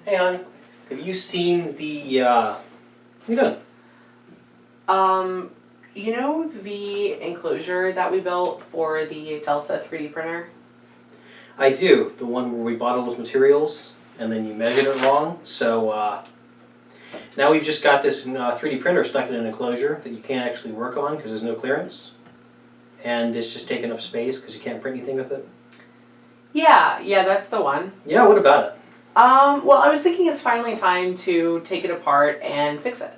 Hey, hon. Have you seen the, what are you doing? You know the enclosure that we built for the Delta 3D printer? I do. The one where we bought all those materials and then you measured it wrong. So now we've just got this 3D printer stuck in an enclosure that you can't actually work on because there's no clearance. And it's just taking up space because you can't print anything with it. Yeah, that's the one. Yeah, what about it? Well, I was thinking it's finally time to take it apart and fix it.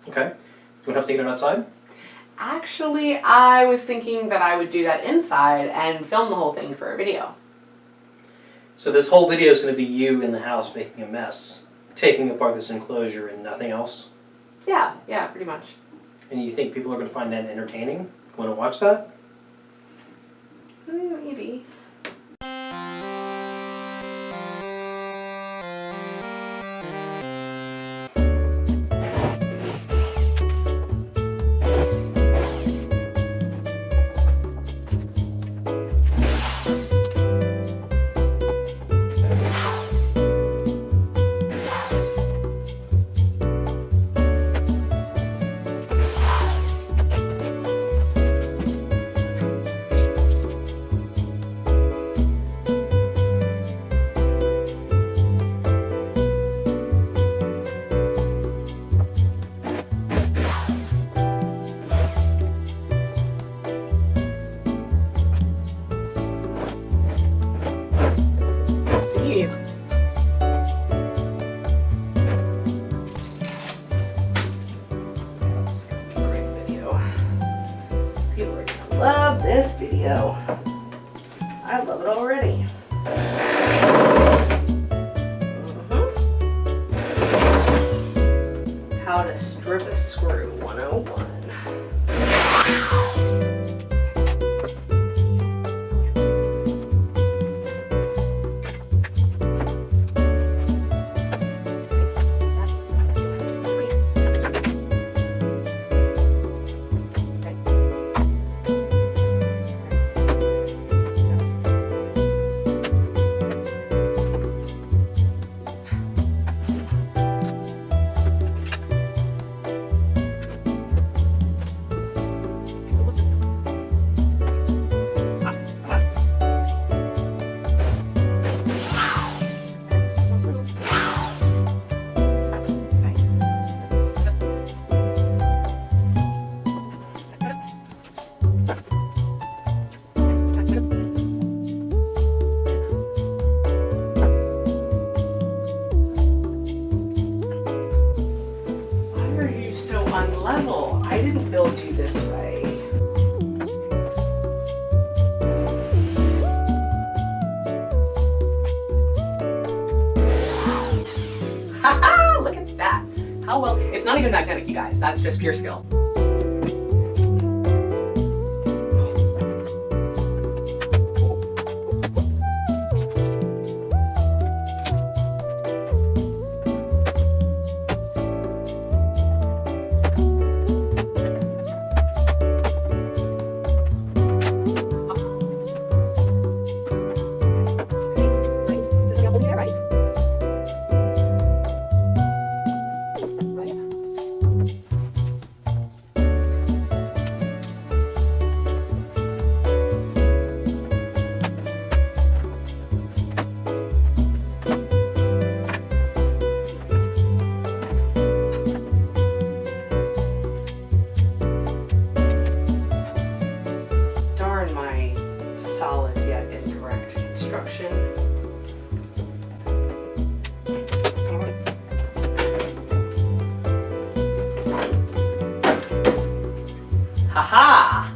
Okay. You want help taking it outside? Actually, I was thinking that I would do that inside and film the whole thing for a video. So this whole video is going to be you in the house making a mess, taking apart this enclosure and nothing else? Yeah, pretty much. And you think people are going to find that entertaining? Want to watch that? Maybe. Love this video. I love it already. How to strip a screw 101. Unlevel. I didn't build you this way. Haha! Look at that. How well. It's not even magnetic, you guys. That's just pure skill. Solid yet incorrect construction. Haha!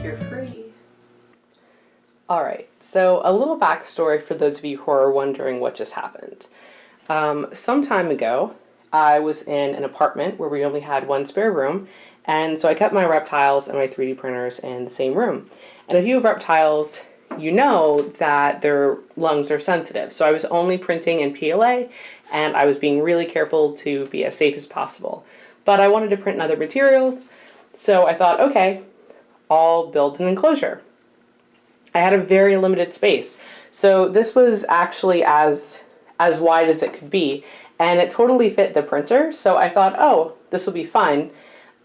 You're free. Alright, so a little backstory for those of you who are wondering what just happened. Some time ago, I was in an apartment where we only had one spare room, and so I kept my reptiles and my 3D printers in the same room. And if you have reptiles, you know that their lungs are sensitive. So I was only printing in PLA, and I was being really careful to be as safe as possible. But I wanted to print in other materials, so I thought, okay, I'll build an enclosure. I had a very limited space. So this was actually as wide as it could be, and it totally fit the printer. So I thought, oh, this will be fine.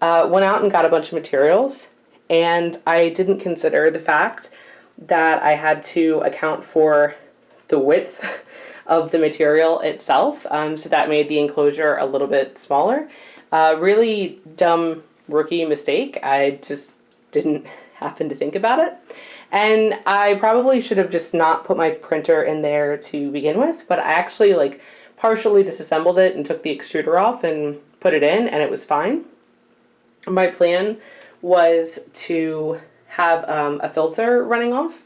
Went out and got a bunch of materials, and I didn't consider the fact that I had to account for the width of the material itself. So that made the enclosure a little bit smaller. Really dumb rookie mistake. I just didn't happen to think about it. And I probably should have just not put my printer in there to begin with, but I actually partially disassembled it and took the extruder off and put it in, and it was fine. My plan was to have a filter running off.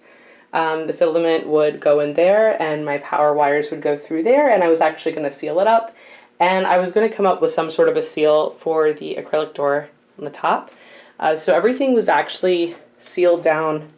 The filament would go in there and my power wires would go through there, and I was actually going to seal it up. And I was going to come up with some sort of a seal for the acrylic door on the top. So everything was actually sealed down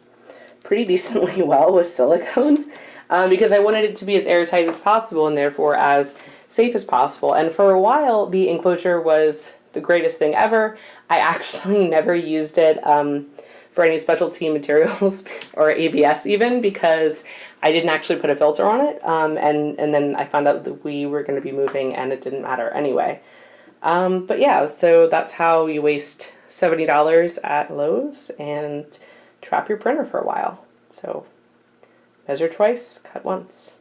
pretty decently well with silicone because I wanted it to be as airtight as possible and therefore as safe as possible. And for a while, the enclosure was the greatest thing ever. I actually never used it for any specialty materials or ABS even, because I didn't actually put a filter on it. And then I found out that we were going to be moving and it didn't matter anyway. But yeah, so that's how you waste $70 at Lowe's and trap your printer for a while. So measure twice, cut once.